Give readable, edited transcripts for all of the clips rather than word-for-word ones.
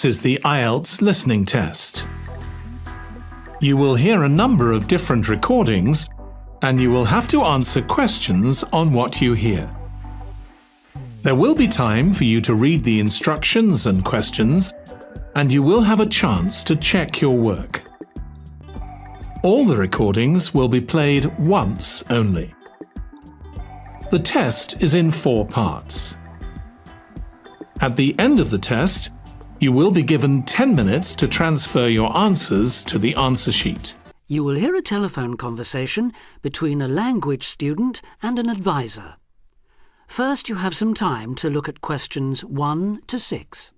This is the IELTS listening test. You will hear a number of different recordings and you will have to answer questions on what you hear. There will be time for you to read the instructions and questions, and you will have a chance to check your work. All the recordings will be played once only. The test is in 4 parts. At the end of the test, you will be given 10 minutes to transfer your answers to the answer sheet. You will hear a telephone conversation between a language student and an advisor. First, you have some time to look at questions 1 to 6.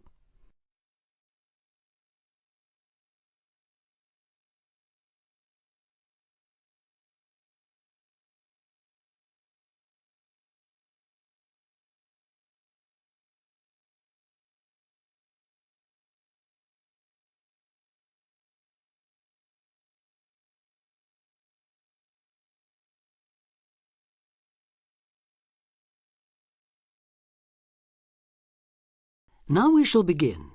Now we shall begin.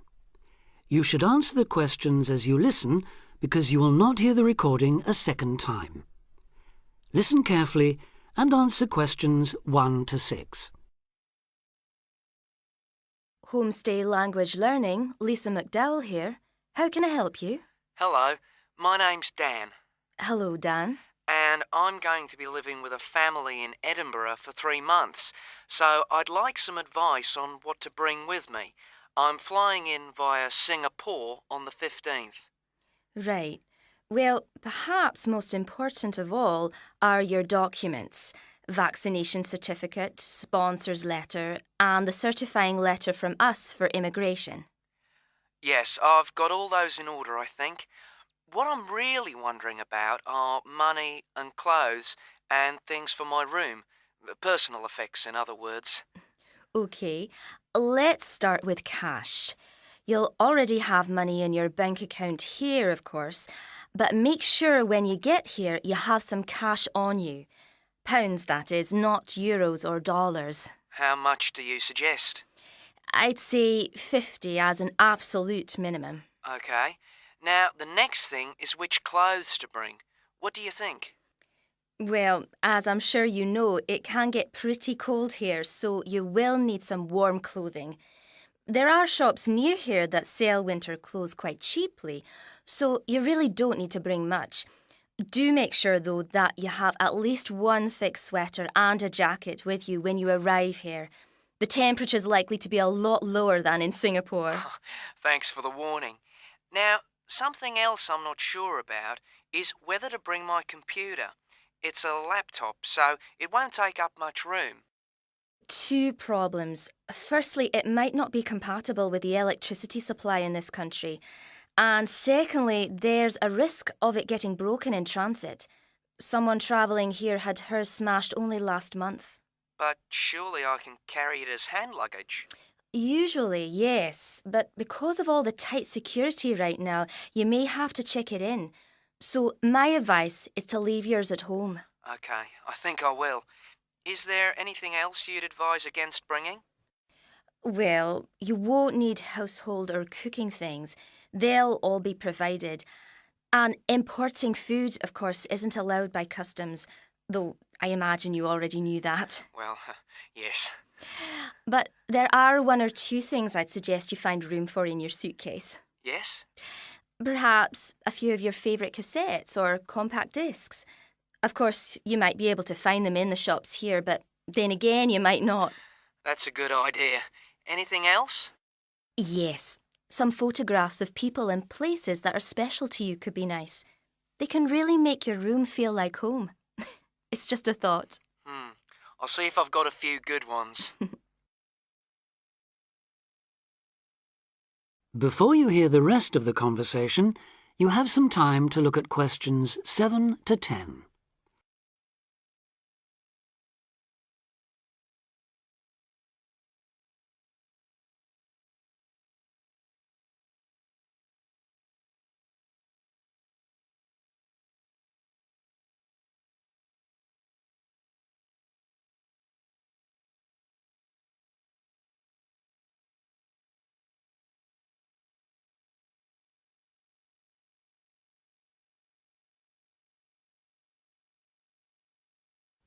You should answer the questions as you listen because you will not hear the recording a second time. Listen carefully and answer questions 1 to 6. Homestay Language Learning, Lisa McDowell here. How can I help you? Hello, my name's Dan, Hello, Dan. and I'm going to be living with a family in Edinburgh for 3 months, so I'd like some advice on what to bring with me. I'm flying in via Singapore on the 15th. Right. Well, perhaps most important of all are your documents. Vaccination certificate, sponsor's letter, and the certifying letter from us for immigration. Yes, I've got all those in order, I think. What I'm really wondering about are money and clothes and things for my room. Personal effects, in other words. OK, let's start with cash. You'll already have money in your bank account here, of course, but make sure when you get here you have some cash on you. Pounds, that is, not euros or dollars. How much do you suggest? I'd say 50 as an absolute minimum. OK. Now, the next thing is which clothes to bring. What do you think? Well, as I'm sure you know, it can get pretty cold here, so you will need some warm clothing. There are shops near here that sell winter clothes quite cheaply, so you really don't need to bring much. Do make sure, though, that you have at least one thick sweater and a jacket with you when you arrive here. The temperature's likely to be a lot lower than in Singapore. Thanks for the warning. Now, something else I'm not sure about is whether to bring my computer. It's a laptop, so it won't take up much room. 2 problems. Firstly, it might not be compatible with the electricity supply in this country. And secondly, there's a risk of it getting broken in transit. Someone travelling here had hers smashed only last month. But surely I can carry it as hand luggage. Usually, yes, but because of all the tight security right now, you may have to check it in. So my advice is to leave yours at home. OK, I think I will. Is there anything else you'd advise against bringing? Well, you won't need household or cooking things. They'll all be provided. And importing food, of course, isn't allowed by customs, though I imagine you already knew that. Well, yes. But there are 1 or 2 things I'd suggest you find room for in your suitcase. Yes? Perhaps a few of your favourite cassettes or compact discs. Of course, you might be able to find them in the shops here, but then again, you might not. That's a good idea. Anything else? Yes, some photographs of people and places that are special to you could be nice. They can really make your room feel like home. It's just a thought. I'll see if I've got a few good ones. Before you hear the rest of the conversation, you have some time to look at questions 7 to 10.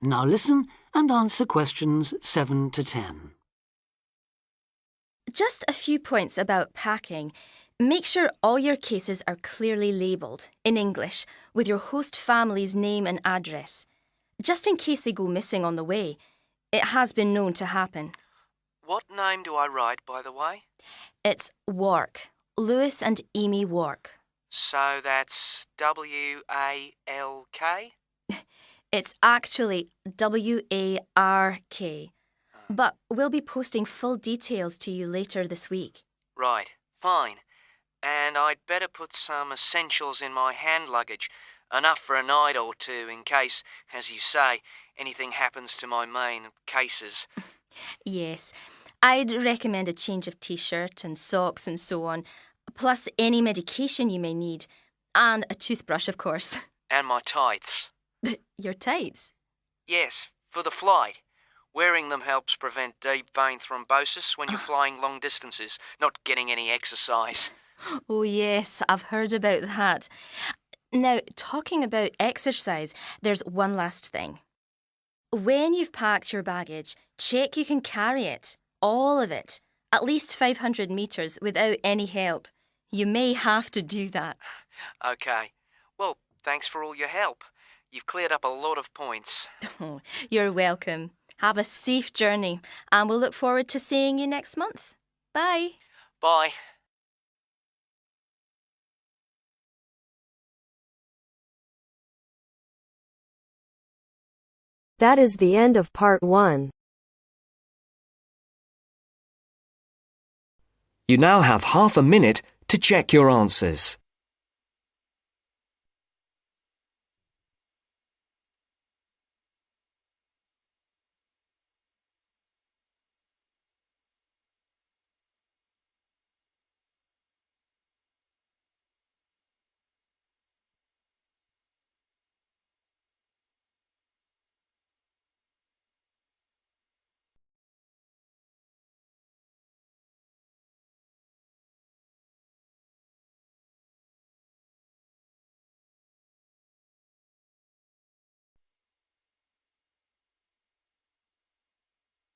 Now listen and answer questions 7 to 10. Just a few points about packing. Make sure all your cases are clearly labelled, in English, with your host family's name and address, just in case they go missing on the way. It has been known to happen. What name do I write, by the way? It's Wark. Lewis and Amy Wark. So that's W-A-L-K? It's actually W-A-R-K. But we'll be posting full details to you later this week. Right, fine. And I'd better put some essentials in my hand luggage, enough for a night or two in case, as you say, anything happens to my main cases. Yes, I'd recommend a change of t-shirt and socks and so on, plus any medication you may need, and a toothbrush, of course. And my tights. Your tights? Yes, for the flight. Wearing them helps prevent deep vein thrombosis when you're flying long distances, not getting any exercise. Oh yes, I've heard about that. Now, talking about exercise, there's one last thing. When you've packed your baggage, check you can carry it, all of it, at least 500 metres without any help. You may have to do that. OK. Well, thanks for all your help. You've cleared up a lot of points. Oh, you're welcome. Have a safe journey, and we'll look forward to seeing you next month. Bye. Bye. That is the end of part 1. You now have half a minute to check your answers.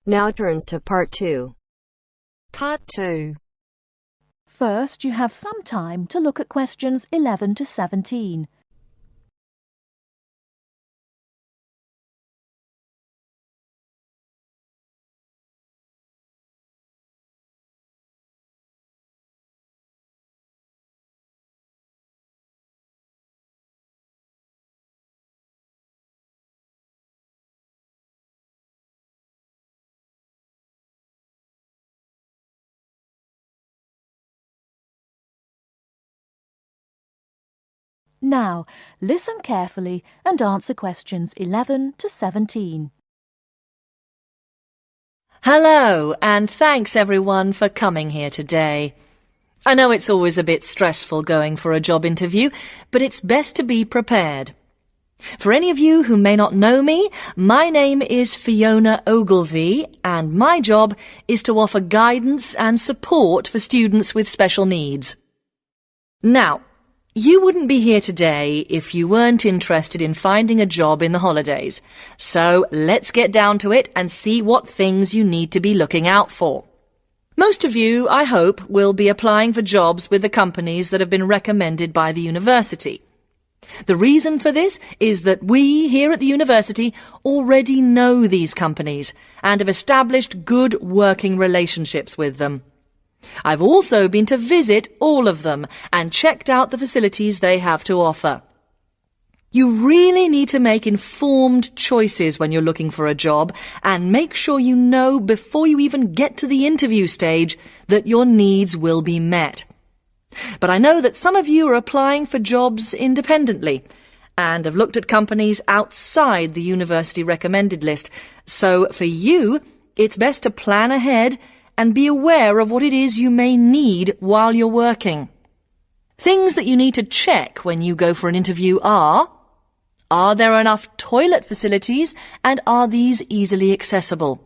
Now turns to part 2. Part 2. First, you have some time to look at questions 11 to 17. Now, listen carefully and answer questions 11 to 17. Hello, and thanks everyone for coming here today. I know it's always a bit stressful going for a job interview, but it's best to be prepared. For any of you who may not know me, my name is Fiona Ogilvie, and my job is to offer guidance and support for students with special needs. Now, you wouldn't be here today if you weren't interested in finding a job in the holidays. So let's get down to it and see what things you need to be looking out for. Most of you, I hope, will be applying for jobs with the companies that have been recommended by the university. The reason for this is that we here at the university already know these companies and have established good working relationships with them. I've also been to visit all of them and checked out the facilities they have to offer. You really need to make informed choices when you're looking for a job and make sure you know before you even get to the interview stage that your needs will be met. But I know that some of you are applying for jobs independently and have looked at companies outside the university recommended list. So for you, it's best to plan ahead and be aware of what it is you may need while you're working. Things that you need to check when you go for an interview are there enough toilet facilities and are these easily accessible?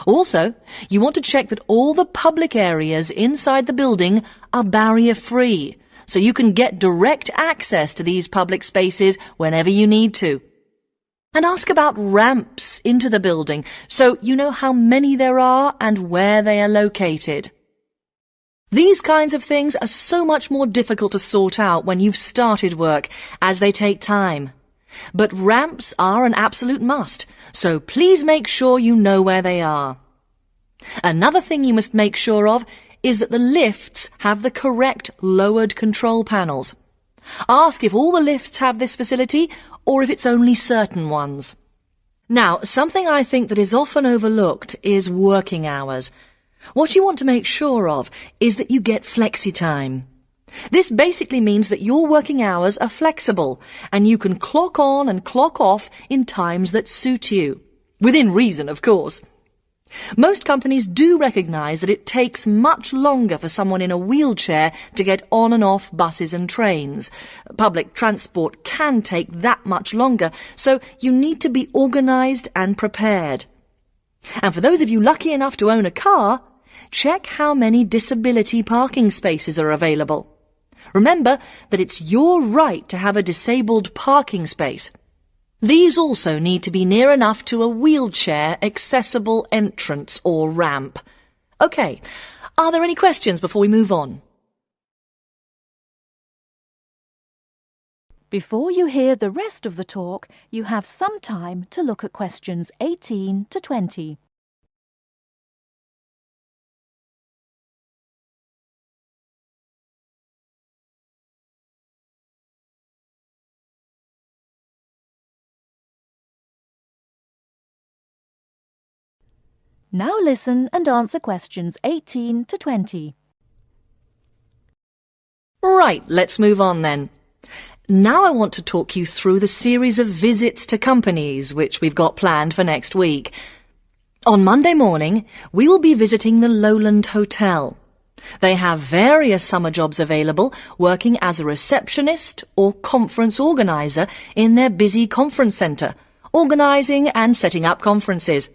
Also, you want to check that all the public areas inside the building are barrier-free, so you can get direct access to these public spaces whenever you need to. And ask about ramps into the building so you know how many there are and where they are located. These kinds of things are so much more difficult to sort out when you've started work, as they take time. But ramps are an absolute must, so please make sure you know where they are. Another thing you must make sure of is that the lifts have the correct lowered control panels. Ask if all the lifts have this facility or if it's only certain ones. Now, something I think that is often overlooked is working hours. What you want to make sure of is that you get flexi time. This basically means that your working hours are flexible and you can clock on and clock off in times that suit you. Within reason, of course. Most companies do recognise that it takes much longer for someone in a wheelchair to get on and off buses and trains. Public transport can take that much longer, so you need to be organised and prepared. And for those of you lucky enough to own a car, check how many disability parking spaces are available. Remember that it's your right to have a disabled parking space. These also need to be near enough to a wheelchair-accessible entrance or ramp. OK, are there any questions before we move on? Before you hear the rest of the talk, you have some time to look at questions 18 to 20. Now listen and answer questions 18 to 20. Right, let's move on then. Now I want to talk you through the series of visits to companies which we've got planned for next week. On Monday morning, we will be visiting the Lowland Hotel. They have various summer jobs available, working as a receptionist or conference organiser in their busy conference centre, organising and setting up conferences.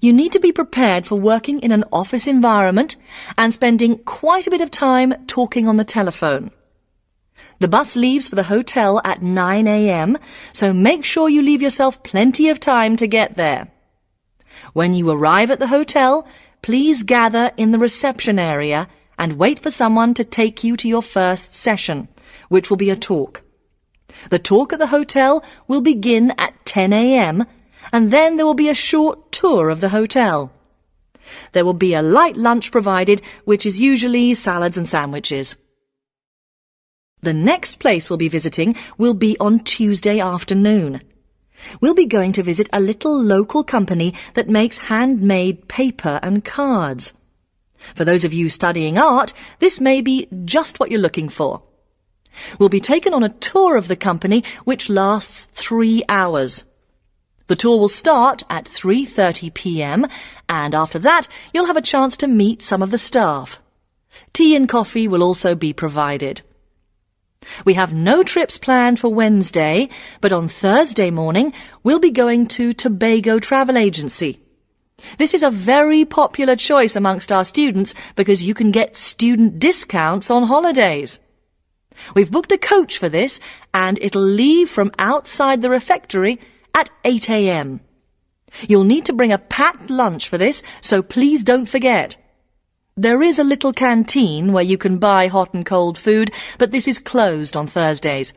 You need to be prepared for working in an office environment and spending quite a bit of time talking on the telephone. The bus leaves for the hotel at 9 a.m, so make sure you leave yourself plenty of time to get there. When you arrive at the hotel, please gather in the reception area and wait for someone to take you to your first session, which will be a talk. The talk at the hotel will begin at 10 a.m, and then there will be a short tour of the hotel. There will be a light lunch provided, which is usually salads and sandwiches. The next place we'll be visiting will be on Tuesday afternoon. We'll be going to visit a little local company that makes handmade paper and cards. For those of you studying art, this may be just what you're looking for. We'll be taken on a tour of the company which lasts 3 hours. The tour will start at 3:30 p.m. and after that you'll have a chance to meet some of the staff. Tea and coffee will also be provided. We have no trips planned for Wednesday, but on Thursday morning we'll be going to Tobago Travel Agency. This is a very popular choice amongst our students because you can get student discounts on holidays. We've booked a coach for this and it'll leave from outside the refectory at 8 a.m. You'll need to bring a packed lunch for this, so please don't forget. There is a little canteen where you can buy hot and cold food, but this is closed on Thursdays.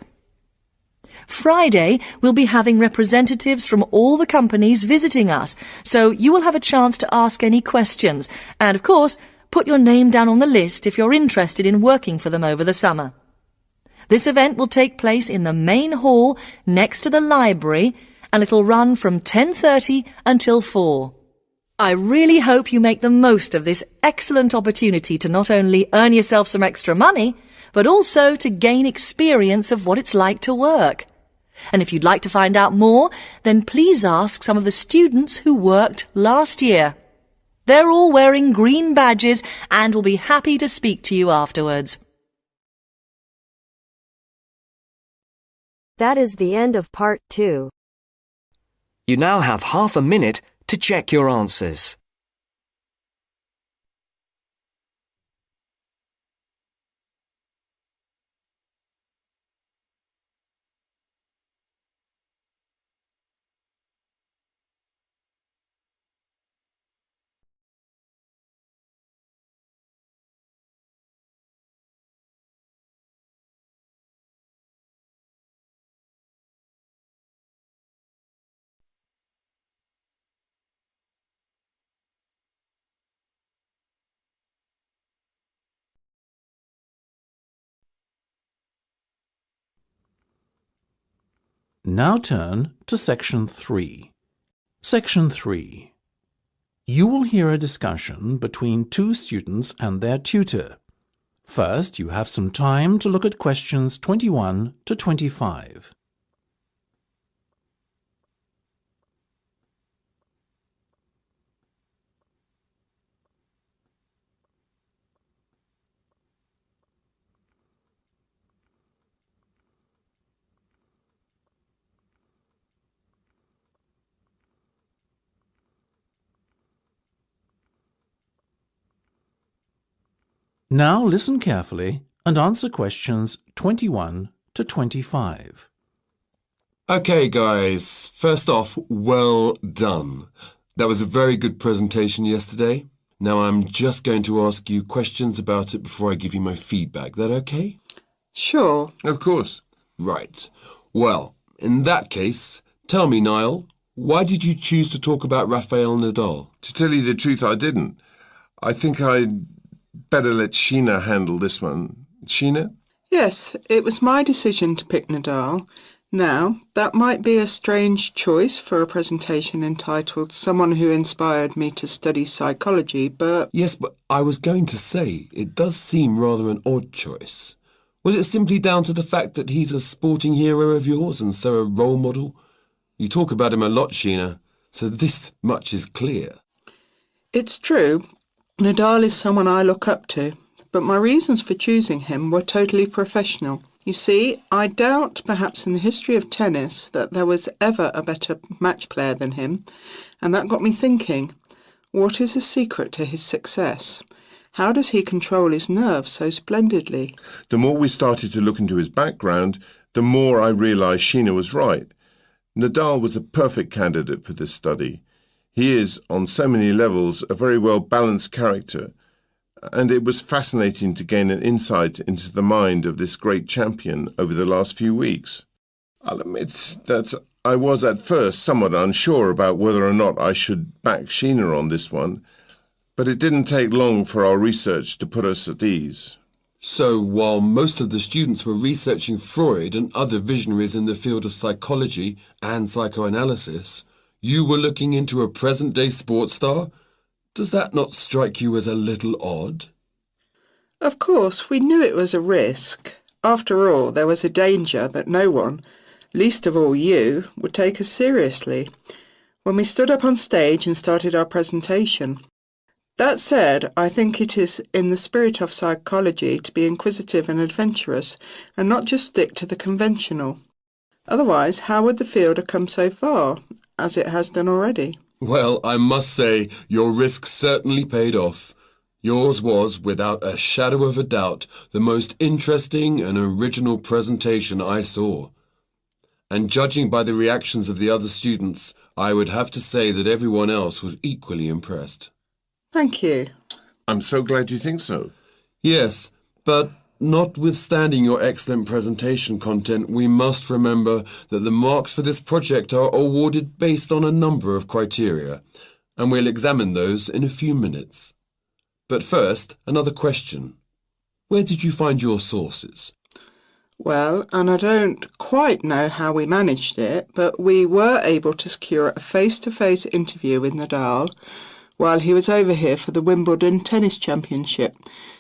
Friday, we'll be having representatives from all the companies visiting us, so you will have a chance to ask any questions, and of course, put your name down on the list if you're interested in working for them over the summer. This event will take place in the main hall next to the library, and it'll run from 10:30 until 4. I really hope you make the most of this excellent opportunity to not only earn yourself some extra money, but also to gain experience of what it's like to work. And if you'd like to find out more, then please ask some of the students who worked last year. They're all wearing green badges and will be happy to speak to you afterwards. That is the end of part 2. You now have half a minute to check your answers. Now turn to Section 3. Section 3. You will hear a discussion between two students and their tutor. First, you have some time to look at questions 21 to 25. Now listen carefully and answer questions 21 to 25. Okay, guys. First off, well done. That was a very good presentation yesterday. Now I'm just going to ask you questions about it before I give you my feedback. That okay? Sure. Of course. Right. Well, in that case, tell me, Niall, why did you choose to talk about Rafael Nadal? To tell you the truth, I didn't. I think I'd better let Sheena handle this one. Sheena? Yes, it was my decision to pick Nadal. Now, that might be a strange choice for a presentation entitled Someone Who Inspired Me to Study Psychology, but... Yes, but I was going to say, it does seem rather an odd choice. Was it simply down to the fact that he's a sporting hero of yours and so a role model? You talk about him a lot, Sheena, so this much is clear. It's true. Nadal is someone I look up to, but my reasons for choosing him were totally professional. You see, I doubt perhaps in the history of tennis that there was ever a better match player than him, and that got me thinking, what is the secret to his success? How does he control his nerves so splendidly? The more we started to look into his background, the more I realised Sheena was right. Nadal was a perfect candidate for this study. He is, on so many levels, a very well-balanced character, and it was fascinating to gain an insight into the mind of this great champion over the last few weeks. I'll admit that I was at first somewhat unsure about whether or not I should back Sheena on this one, but it didn't take long for our research to put us at ease. So, while most of the students were researching Freud and other visionaries in the field of psychology and psychoanalysis, you were looking into a present-day sports star? Does that not strike you as a little odd? Of course, we knew it was a risk. After all, there was a danger that no one, least of all you, would take us seriously when we stood up on stage and started our presentation. That said, I think it is in the spirit of psychology to be inquisitive and adventurous and not just stick to the conventional. Otherwise, how would the field have come so far, as it has done already? Well, I must say, your risk certainly paid off. Yours was, without a shadow of a doubt, the most interesting and original presentation I saw. And judging by the reactions of the other students, I would have to say that everyone else was equally impressed. Thank you. I'm so glad you think so. Yes, but notwithstanding your excellent presentation content, we must remember that the marks for this project are awarded based on a number of criteria, and we'll examine those in a few minutes. But first, another question. Where did you find your sources? Well, and I don't quite know how we managed it, but we were able to secure a face-to-face interview with Nadal while he was over here for the Wimbledon Tennis Championship,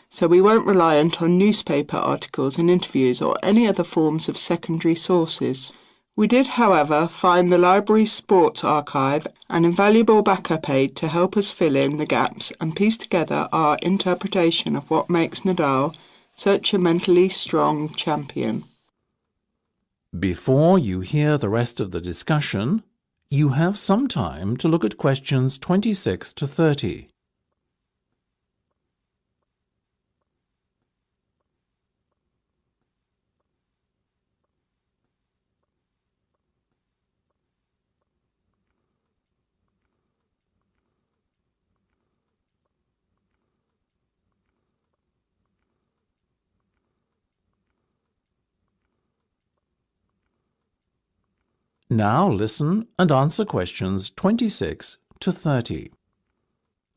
so we weren't reliant on newspaper articles and interviews or any other forms of secondary sources. We did, however, find the library's sports archive an invaluable backup aid to help us fill in the gaps and piece together our interpretation of what makes Nadal such a mentally strong champion. Before you hear the rest of the discussion, you have some time to look at questions 26 to 30. Now listen and answer questions 26 to 30.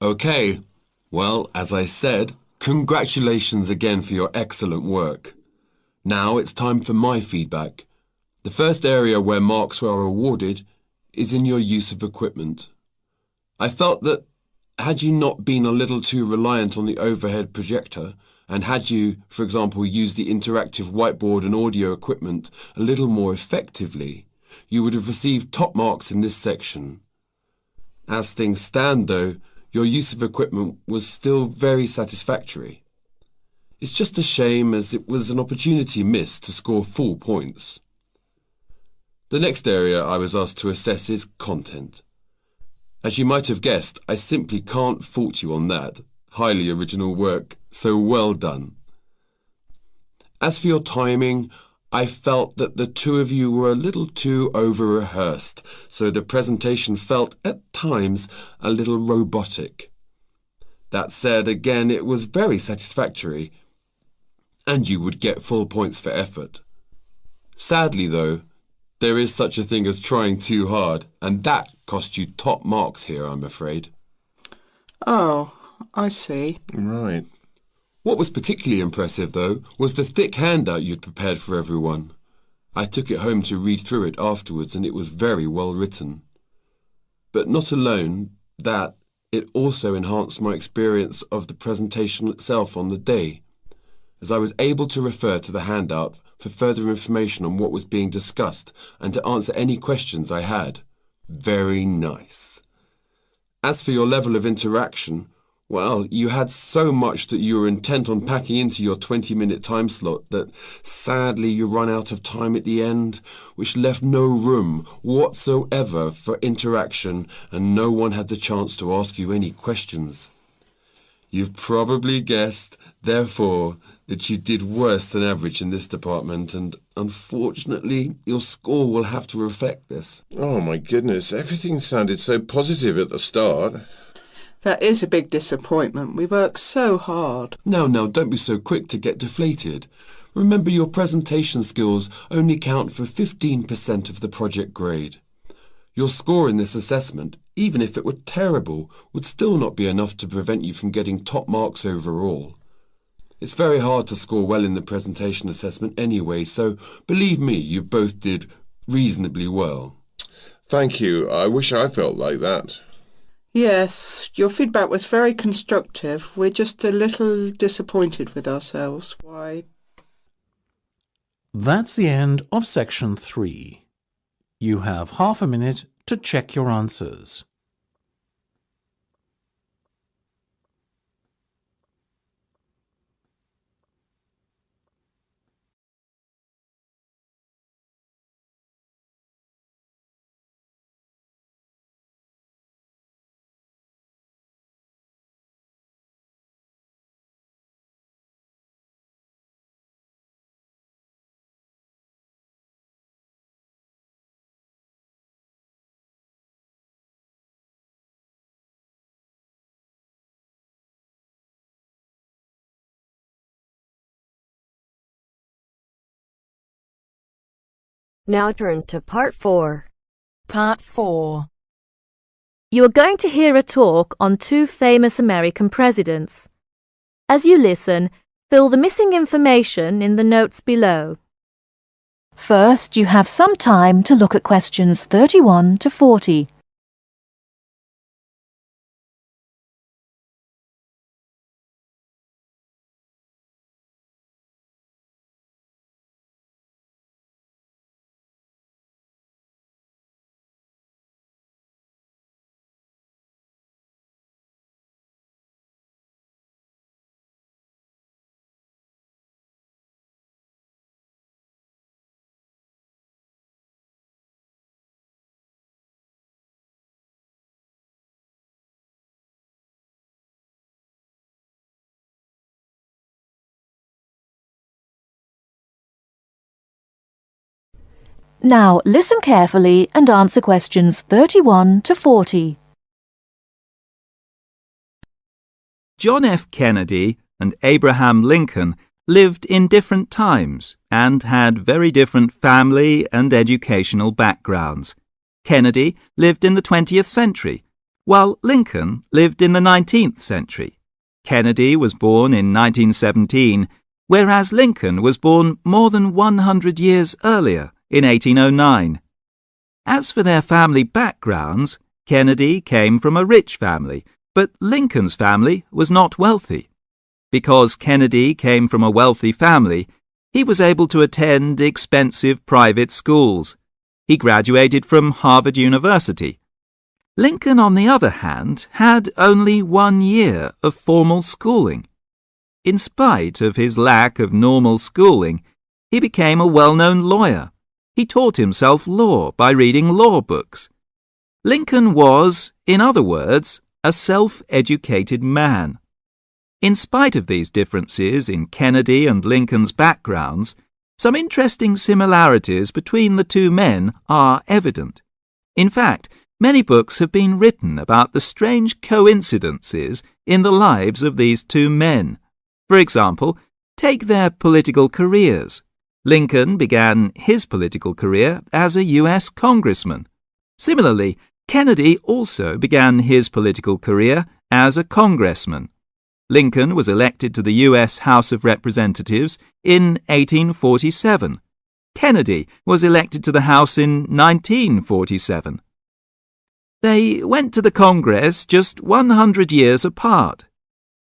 Okay, well, as I said, congratulations again for your excellent work. Now it's time for my feedback. The first area where marks were awarded is in your use of equipment. I felt that had you not been a little too reliant on the overhead projector, and had you, for example, used the interactive whiteboard and audio equipment a little more effectively, you would have received top marks in this section. As things stand, though, your use of equipment was still very satisfactory. It's just a shame as it was an opportunity missed to score full points. The next area I was asked to assess is content. As you might have guessed, I simply can't fault you on that. Highly original work, so well done. As for your timing, I felt that the two of you were a little too over-rehearsed, so the presentation felt at times a little robotic. That said, again, it was very satisfactory, and you would get full points for effort. Sadly, though, there is such a thing as trying too hard, and that cost you top marks here, I'm afraid. Oh, I see. Right. What was particularly impressive, though, was the thick handout you'd prepared for everyone. I took it home to read through it afterwards, and it was very well written. But not alone that, it also enhanced my experience of the presentation itself on the day, as I was able to refer to the handout for further information on what was being discussed and to answer any questions I had. Very nice. As for your level of interaction, well, you had so much that you were intent on packing into your 20-minute time slot that sadly you run out of time at the end, which left no room whatsoever for interaction and no one had the chance to ask you any questions. You've probably guessed, therefore, that you did worse than average in this department, and unfortunately, your score will have to reflect this. Oh my goodness, everything sounded so positive at the start. That is a big disappointment. We worked so hard. Now, don't be so quick to get deflated. Remember, your presentation skills only count for 15% of the project grade. Your score in this assessment, even if it were terrible, would still not be enough to prevent you from getting top marks overall. It's very hard to score well in the presentation assessment anyway, so believe me, you both did reasonably well. Thank you. I wish I felt like that. Yes, your feedback was very constructive. We're just a little disappointed with ourselves. Why? That's the end of section 3. You have half a minute to check your answers. Now turns to part 4. Part 4. You are going to hear a talk on 2 famous American presidents. As you listen, fill the missing information in the notes below. First, you have some time to look at questions 31 to 40. Now listen carefully and answer questions 31 to 40. John F. Kennedy and Abraham Lincoln lived in different times and had very different family and educational backgrounds. Kennedy lived in the 20th century, while Lincoln lived in the 19th century. Kennedy was born in 1917, whereas Lincoln was born more than 100 years earlier in 1809. As for their family backgrounds, Kennedy came from a rich family, but Lincoln's family was not wealthy. Because Kennedy came from a wealthy family, he was able to attend expensive private schools. He graduated from Harvard University. Lincoln, on the other hand, had only 1 year of formal schooling. In spite of his lack of normal schooling, he became a well-known lawyer. He taught himself law by reading law books. Lincoln was, in other words, a self-educated man. In spite of these differences in Kennedy and Lincoln's backgrounds, some interesting similarities between the two men are evident. In fact, many books have been written about the strange coincidences in the lives of these two men. For example, take their political careers. Lincoln began his political career as a U.S. congressman. Similarly, Kennedy also began his political career as a congressman. Lincoln was elected to the U.S. House of Representatives in 1847. Kennedy was elected to the House in 1947. They went to the Congress just 100 years apart.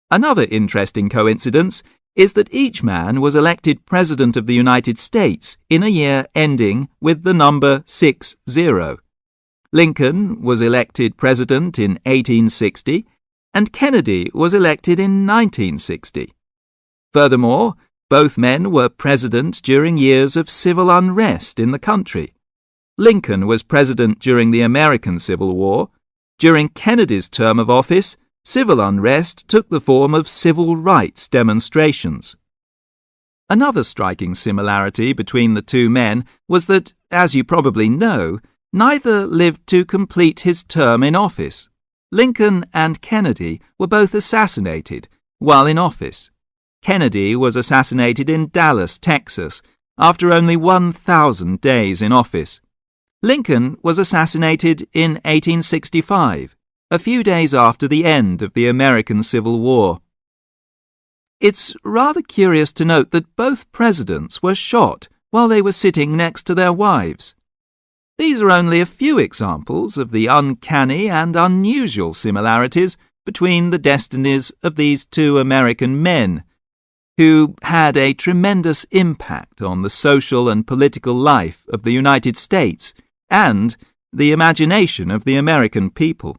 Another interesting coincidence is that each man was elected President of the United States in a year ending with the number 60. Lincoln was elected President in 1860, and Kennedy was elected in 1960. Furthermore, both men were president during years of civil unrest in the country. Lincoln was president during the American Civil War. During Kennedy's term of office, civil unrest took the form of civil rights demonstrations. Another striking similarity between the two men was that, as you probably know, neither lived to complete his term in office. Lincoln and Kennedy were both assassinated while in office. Kennedy was assassinated in Dallas, Texas, after only 1,000 days in office. Lincoln was assassinated in 1865, a few days after the end of the American Civil War. It's rather curious to note that both presidents were shot while they were sitting next to their wives. These are only a few examples of the uncanny and unusual similarities between the destinies of these two American men, who had a tremendous impact on the social and political life of the United States and the imagination of the American people.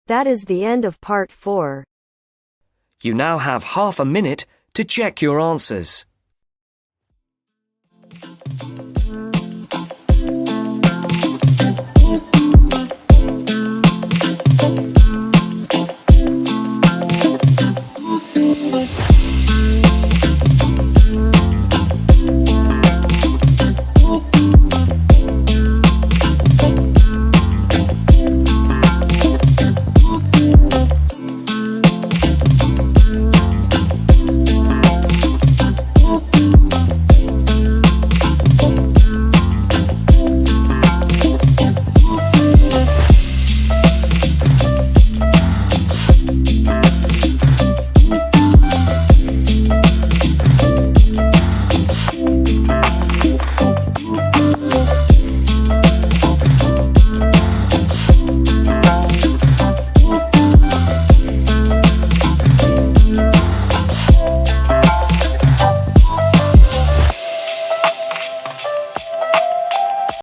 That is the end of part 4. You now have half a minute to check your answers.